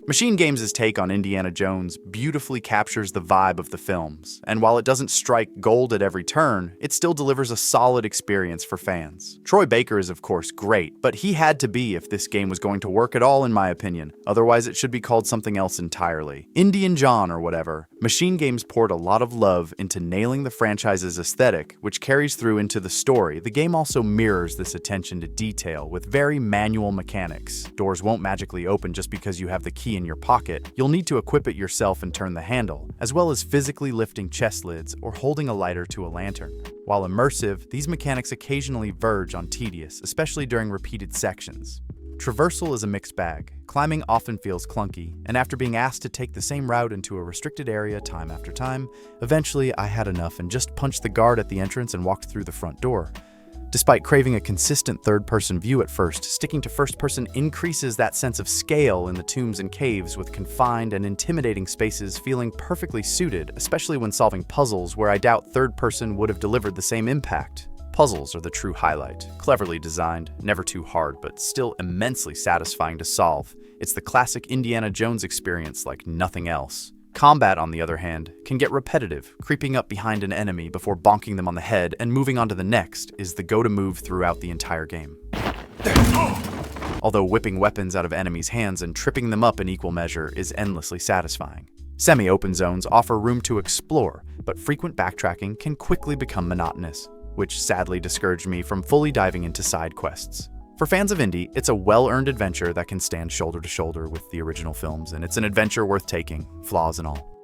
Machine Games' take on Indiana Jones beautifully captures the vibe of the films, and while it doesn't strike gold at every turn, it still delivers a solid experience for fans. Troy Baker is of course great, but he had to be if this game was going to work at all in my opinion, otherwise it should be called something else entirely. Indian John or whatever. Machine Games poured a lot of love into nailing the franchise's aesthetic, which carries through into the story. The game also mirrors this attention to detail with very manual mechanics. Doors won't magically open just because you have the key in your pocket. You'll need to equip it yourself and turn the handle, as well as physically lifting chest lids or holding a lighter to a lantern. While immersive, these mechanics occasionally verge on tedious, especially during repeated sections. Traversal is a mixed bag. Climbing often feels clunky, and after being asked to take the same route into a restricted area time after time, eventually I had enough and just punched the guard at the entrance and walked through the front door. Despite craving a consistent third-person view at first, sticking to first-person increases that sense of scale in the tombs and caves, with confined and intimidating spaces feeling perfectly suited, especially when solving puzzles where I doubt third-person would have delivered the same impact. Puzzles are the true highlight. Cleverly designed, never too hard, but still immensely satisfying to solve. It's the classic Indiana Jones experience like nothing else. Combat, on the other hand, can get repetitive. Creeping up behind an enemy before bonking them on the head and moving on to the next is the go-to move throughout the entire game. Although whipping weapons out of enemies' hands and tripping them up in equal measure is endlessly satisfying. Semi-open zones offer room to explore, but frequent backtracking can quickly become monotonous, which sadly discouraged me from fully diving into side quests. For fans of Indy, it's a well-earned adventure that can stand shoulder to shoulder with the original films, and it's an adventure worth taking, flaws and all.